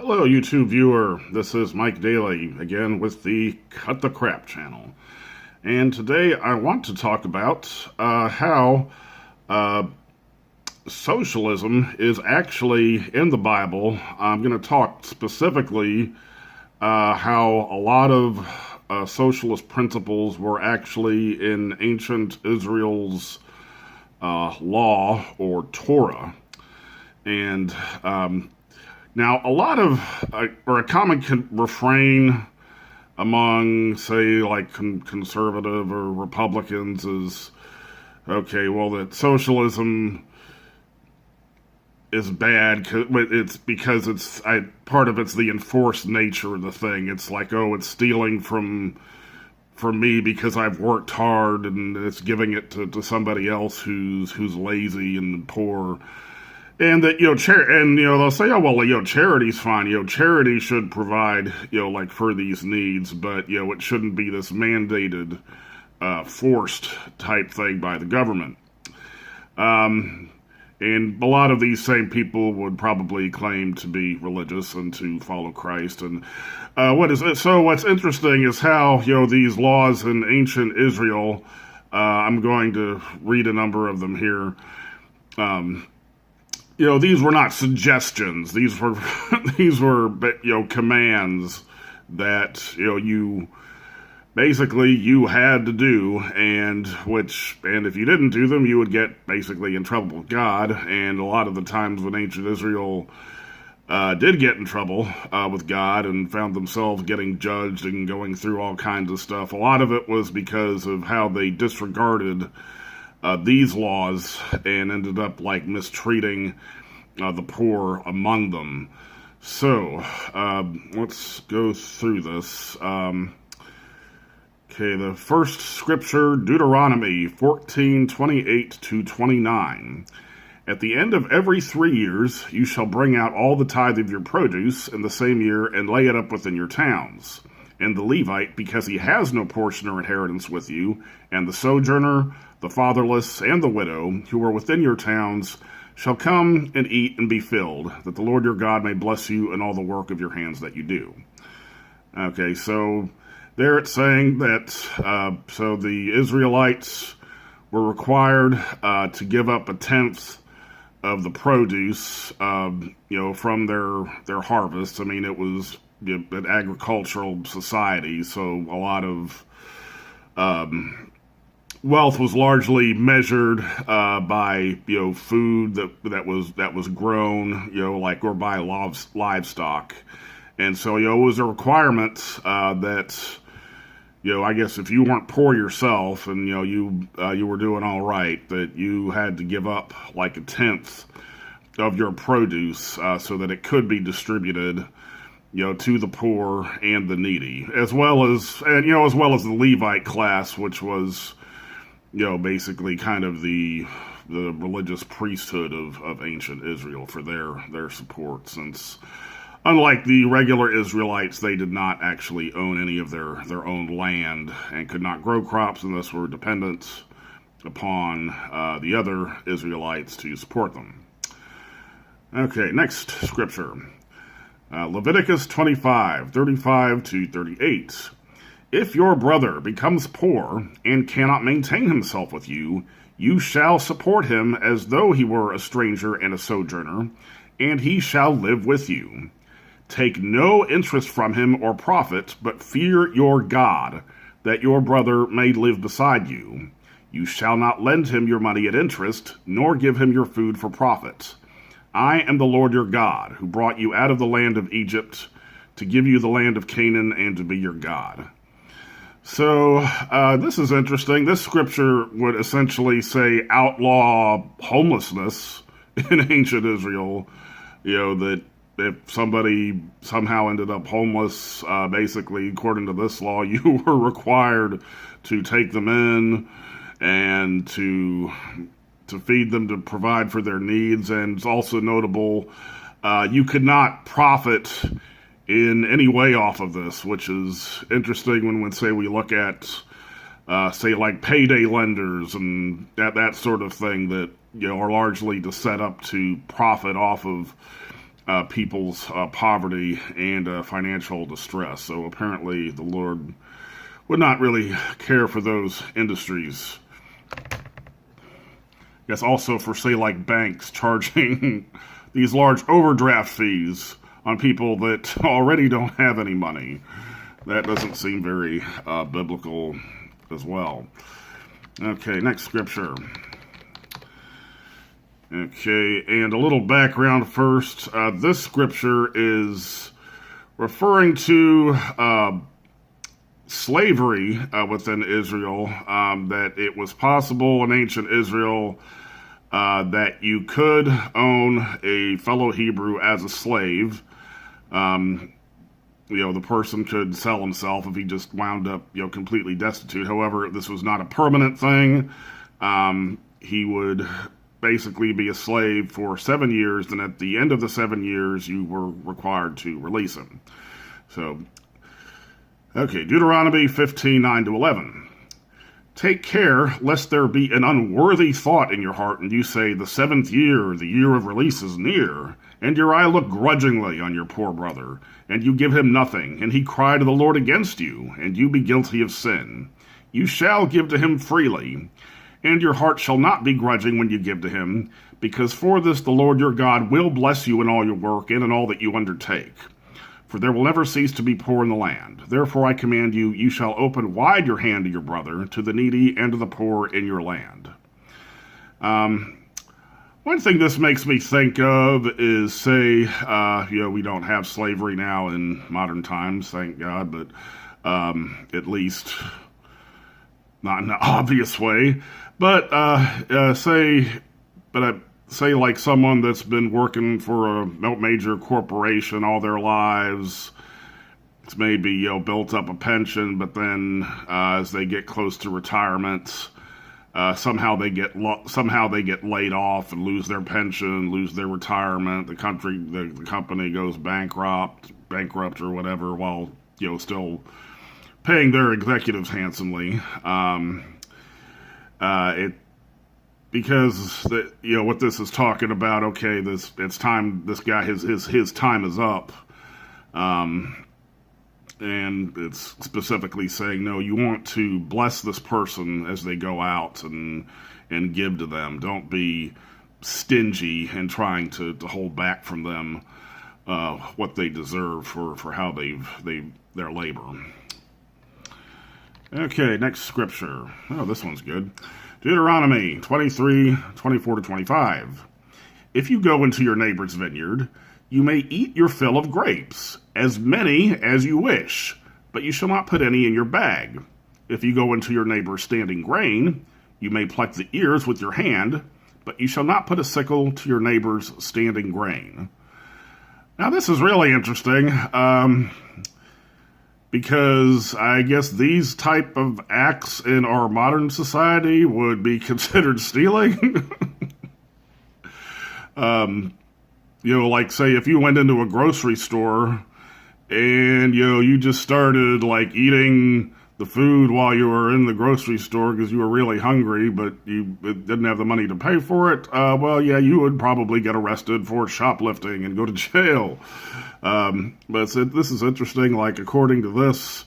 Hello, YouTube viewer. This is Mike Daly again with the Cut the Crap channel. And today I want to talk about how socialism is actually in the Bible. I'm going to talk specifically how a lot of socialist principles were actually in ancient Israel's law or Torah. And now, a lot of, or a common refrain among, say, like conservative or Republicans is, okay, well, that socialism is bad. It's because part of it's the enforced nature of the thing. It's like, oh, it's stealing from me because I've worked hard, and it's giving it to somebody else who's lazy and poor. And that, they'll say, oh, well, charity's fine. Charity should provide, like for these needs, but, it shouldn't be this mandated, forced type thing by the government. And a lot of these same people would probably claim to be religious and to follow Christ. And what's interesting is how, these laws in ancient Israel, I'm going to read a number of them here. These were not suggestions. These were commands that you had to do, and if you didn't do them, you would get basically in trouble with God. And a lot of the times when ancient Israel did get in trouble with God and found themselves getting judged and going through all kinds of stuff, a lot of it was because of how they disregarded these laws and ended up like mistreating the poor among them. So let's go through this. Okay, the first scripture, Deuteronomy 14:28-29. At the end of every 3 years, you shall bring out all the tithe of your produce in the same year and lay it up within your towns. And the Levite, because he has no portion or inheritance with you, and the sojourner, the fatherless, and the widow, who are within your towns, shall come and eat and be filled, that the Lord your God may bless you in all the work of your hands that you do. Okay, so there it's saying that, so the Israelites were required to give up a tenth of the produce, from their harvest. I mean, it was an agricultural society, so a lot of wealth was largely measured by food that was grown, or by livestock, and so it was a requirement that I guess if you weren't poor yourself and you were doing all right, that you had to give up like a tenth of your produce so that it could be distributed to the poor and the needy, as well as the Levite class, which was, basically kind of the religious priesthood of ancient Israel for their support, since unlike the regular Israelites, they did not actually own any of their own land and could not grow crops unless were dependent upon the other Israelites to support them. Okay, next scripture. Leviticus 25:35-38. If your brother becomes poor and cannot maintain himself with you, you shall support him as though he were a stranger and a sojourner, and he shall live with you. Take no interest from him or profit, but fear your God, that your brother may live beside you. You shall not lend him your money at interest, nor give him your food for profit. I am the Lord your God, who brought you out of the land of Egypt to give you the land of Canaan and to be your God. So this is interesting. This scripture would essentially say outlaw homelessness in ancient Israel, that if somebody somehow ended up homeless, basically, according to this law, you were required to take them in and to feed them, to provide for their needs. And it's also notable, you could not profit in any way off of this, which is interesting when say we look at, say, like payday lenders and that sort of thing that, are largely to set up to profit off of people's poverty and financial distress. So apparently the Lord would not really care for those industries. I guess also for, say, like banks charging these large overdraft fees on people that already don't have any money. That doesn't seem very biblical as well. Okay, next scripture. Okay, and a little background first. This scripture is referring to slavery within Israel, that it was possible in ancient Israel that you could own a fellow Hebrew as a slave. The person could sell himself if he just wound up, completely destitute. However, this was not a permanent thing. He would basically be a slave for 7 years, and at the end of the 7 years, you were required to release him. So, okay, Deuteronomy 15:9-11. Take care lest there be an unworthy thought in your heart, and you say, the 7th year, the year of release is near, and your eye look grudgingly on your poor brother, and you give him nothing, and he cry to the Lord against you, and you be guilty of sin. You shall give to him freely, and your heart shall not be grudging when you give to him, because for this the Lord your God will bless you in all your work and in all that you undertake. For there will never cease to be poor in the land. Therefore I command you, you shall open wide your hand to your brother, to the needy and to the poor in your land. One thing this makes me think of is, say, we don't have slavery now in modern times, thank God, but at least not in an obvious way. But say like someone that's been working for a major corporation all their lives, it's maybe built up a pension, but then as they get close to retirement, somehow they get laid off and lose their pension, lose their retirement. The company goes bankrupt or whatever, while still paying their executives handsomely. Because what this is talking about. Okay, it's time. This guy, his time is up, and it's specifically saying, no, you want to bless this person as they go out and give to them. Don't be stingy and trying to hold back from them what they deserve for how their labor. Okay, next scripture. Oh, this one's good. Deuteronomy 23:24-25. If you go into your neighbor's vineyard, you may eat your fill of grapes, as many as you wish, but you shall not put any in your bag. If you go into your neighbor's standing grain, you may pluck the ears with your hand, but you shall not put a sickle to your neighbor's standing grain. Now, this is really interesting, because I guess these type of acts in our modern society would be considered stealing. Like, say, if you went into a grocery store and, you just started, like, eating the food while you were in the grocery store because you were really hungry, but you didn't have the money to pay for it, you would probably get arrested for shoplifting and go to jail. But this is interesting. Like, according to this,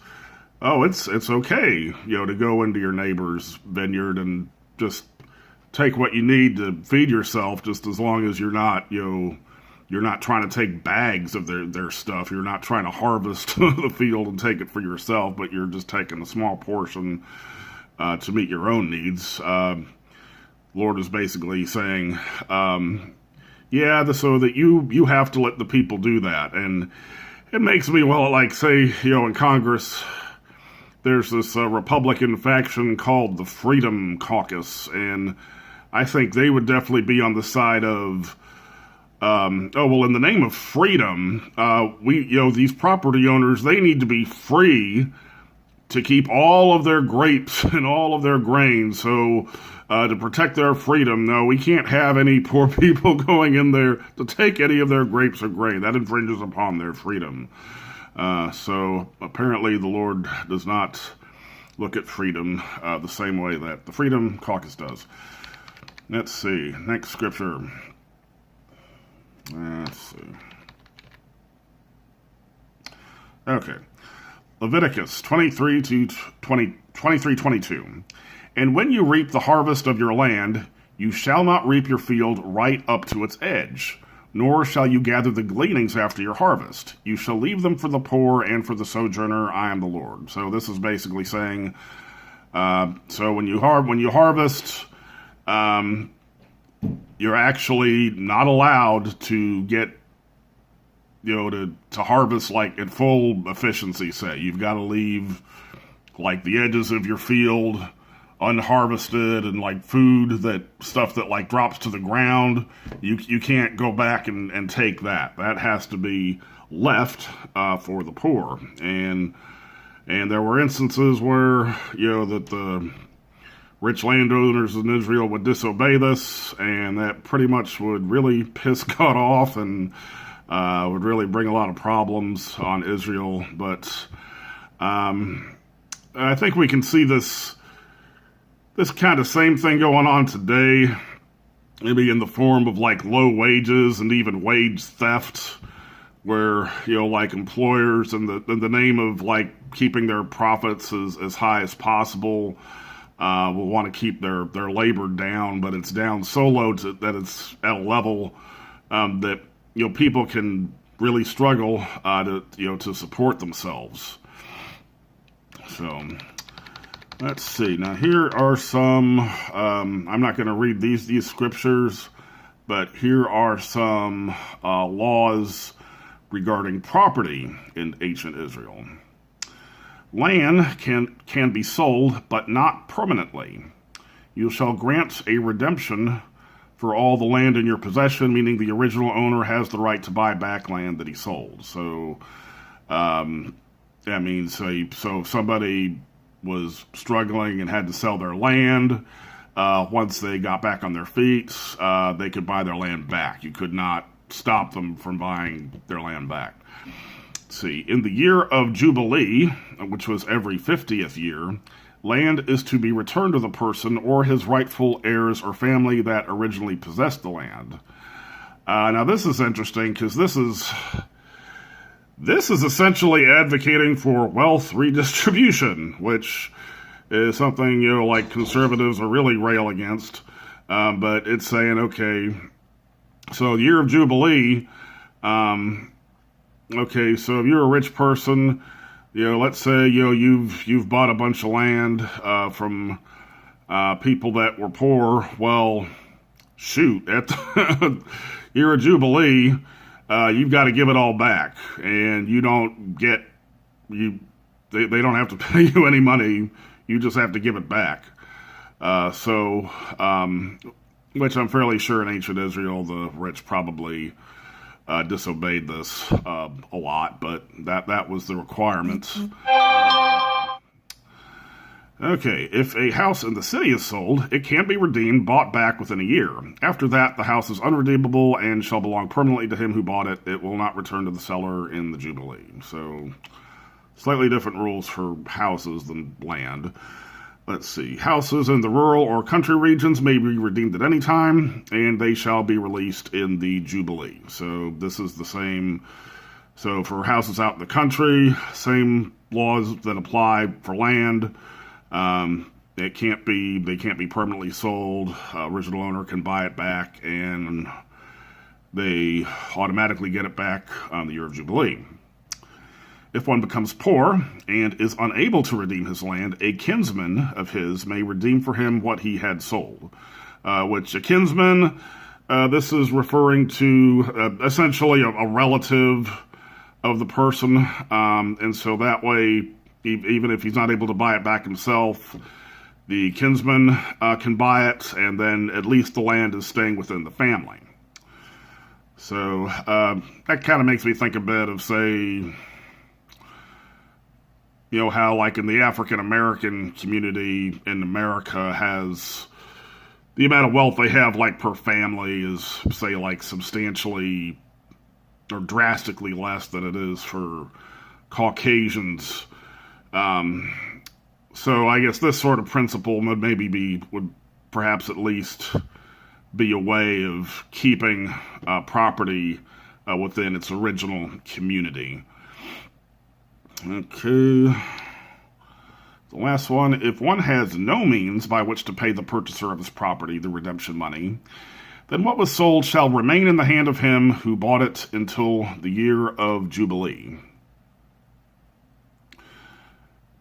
it's okay, to go into your neighbor's vineyard and just take what you need to feed yourself, just as long as you're not trying to take bags of their stuff. You're not trying to harvest the field and take it for yourself, but you're just taking a small portion to meet your own needs. Lord is basically saying, so that you have to let the people do that. And it makes me, say, in Congress, there's this Republican faction called the Freedom Caucus, and I think they would definitely be on the side of, in the name of freedom, these property owners, they need to be free to keep all of their grapes and all of their grain. So, to protect their freedom, no, we can't have any poor people going in there to take any of their grapes or grain. That infringes upon their freedom. So apparently the Lord does not look at freedom the same way that the Freedom Caucus does. Let's see. Next scripture. Let's see. Okay. Leviticus 23 to 23:22. And when you reap the harvest of your land, you shall not reap your field right up to its edge, nor shall you gather the gleanings after your harvest. You shall leave them for the poor and for the sojourner. I am the Lord. So this is basically saying, so when you harvest, you're actually not allowed to get, to harvest like at full efficiency. Say you've got to leave like the edges of your field unharvested, and like stuff that like drops to the ground, you can't go back and take that. That has to be left for the poor. And there were instances where that the rich landowners in Israel would disobey this, and that pretty much would really piss God off and would really bring a lot of problems on Israel. But I think we can see this kind of same thing going on today, maybe in the form of like low wages and even wage theft, where like employers in the name of like keeping their profits as high as possible will want to keep their labor down, but it's down so low that it's at a level that people can really struggle to support themselves. So let's see. Now here are some. I'm not going to read these scriptures, but here are some laws regarding property in ancient Israel. Land can be sold, but not permanently. You shall grant a redemption for all the land in your possession, meaning the original owner has the right to buy back land that he sold. So, that means so if somebody was struggling and had to sell their land, once they got back on their feet, they could buy their land back. You could not stop them from buying their land back. See, in the year of Jubilee, which was every 50th year, land is to be returned to the person or his rightful heirs or family that originally possessed the land. Now this is interesting because this is essentially advocating for wealth redistribution, which is something like conservatives are really rail against. But it's saying, okay, so the year of Jubilee. Okay, so if you're a rich person, let's say you've bought a bunch of land from people that were poor. Well, shoot, at the year of Jubilee, you've got to give it all back, and you don't get they don't have to pay you any money. You just have to give it back. Which I'm fairly sure in ancient Israel, the rich probably disobeyed this a lot, but that was the requirement. Okay, if a house in the city is sold, it can be redeemed, bought back within a year. After that, the house is unredeemable and shall belong permanently to him who bought it. It will not return to the seller in the Jubilee. So, slightly different rules for houses than land. Let's see. Houses in the rural or country regions may be redeemed at any time, and they shall be released in the Jubilee. So this is the same. So for houses out in the country, same laws that apply for land. They can't be permanently sold. Original owner can buy it back, and they automatically get it back on the year of Jubilee. If one becomes poor and is unable to redeem his land, a kinsman of his may redeem for him what he had sold. Which a kinsman, this is referring to essentially a relative of the person. And so that way, even if he's not able to buy it back himself, the kinsman can buy it, and then at least the land is staying within the family. So that kind of makes me think a bit of, say, how like in the African American community in America has the amount of wealth they have like per family is, say, like substantially or drastically less than it is for Caucasians. So I guess this sort of principle would perhaps at least be a way of keeping property within its original community. Okay. The last one, if one has no means by which to pay the purchaser of his property the redemption money, then what was sold shall remain in the hand of him who bought it until the year of Jubilee.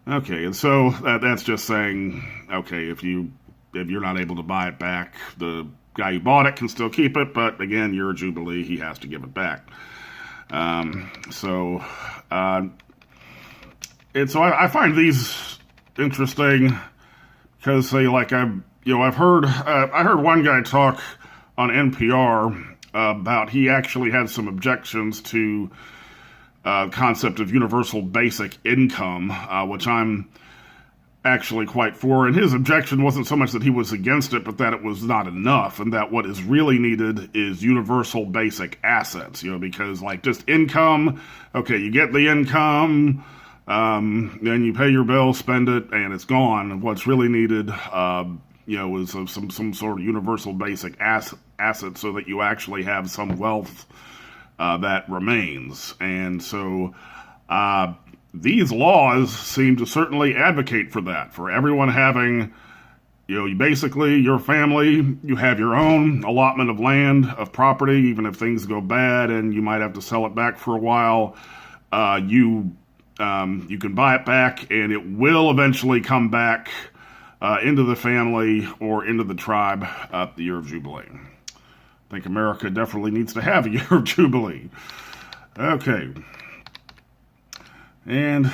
Okay, and so that's just saying, okay, if you're not able to buy it back, the guy who bought it can still keep it, but again, you're a Jubilee, he has to give it back. So I find these interesting because say like I heard one guy talk on NPR about he actually had some objections to concept of universal basic income, which I'm actually quite for. And his objection wasn't so much that he was against it, but that it was not enough, and that what is really needed is universal basic assets, because like just income, okay, you get the income, then you pay your bill, spend it, and it's gone. What's really needed, is some sort of universal basic asset so that you actually have some wealth that remains. And so these laws seem to certainly advocate for that, for everyone having, basically your family, you have your own allotment of land, of property, even if things go bad and you might have to sell it back for a while, you can buy it back and it will eventually come back into the family or into the tribe at the year of Jubilee. I think America definitely needs to have a year of Jubilee. Okay. And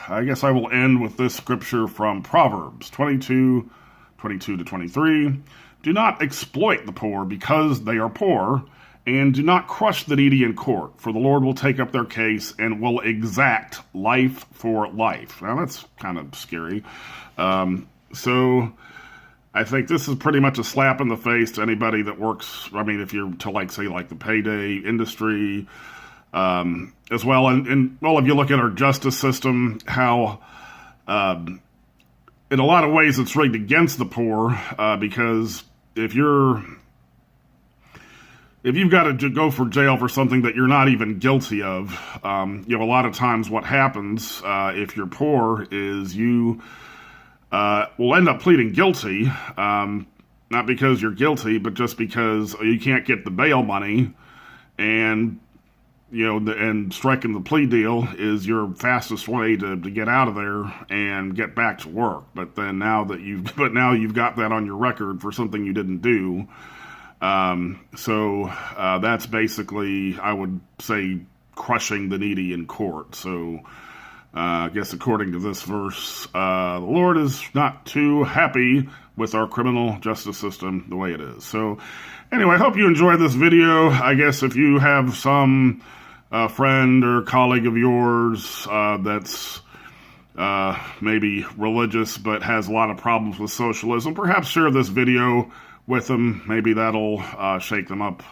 I guess I will end with this scripture from Proverbs 22:22-23. Do not exploit the poor because they are poor, and do not crush the needy in court, for the Lord will take up their case and will exact life for life. Now that's kind of scary. So I think this is pretty much a slap in the face to anybody that works. I mean, if you're to say the payday industry, as well. And if you look at our justice system, how in a lot of ways it's rigged against the poor, because if you've got to go for jail for something that you're not even guilty of, a lot of times what happens if you're poor is you will end up pleading guilty, not because you're guilty, but just because you can't get the bail money, and and striking the plea deal is your fastest way to get out of there and get back to work. But then now you've got that on your record for something you didn't do. So that's basically, I would say, crushing the needy in court. So I guess according to this verse, the Lord is not too happy with our criminal justice system the way it is. So anyway, I hope you enjoyed this video. I guess if you have some friend or colleague of yours that's maybe religious but has a lot of problems with socialism, perhaps share this video with them. Maybe that'll shake them up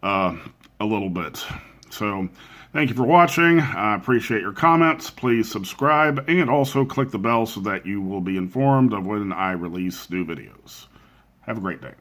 a little bit. So thank you for watching. I appreciate your comments. Please subscribe and also click the bell so that you will be informed of when I release new videos. Have a great day.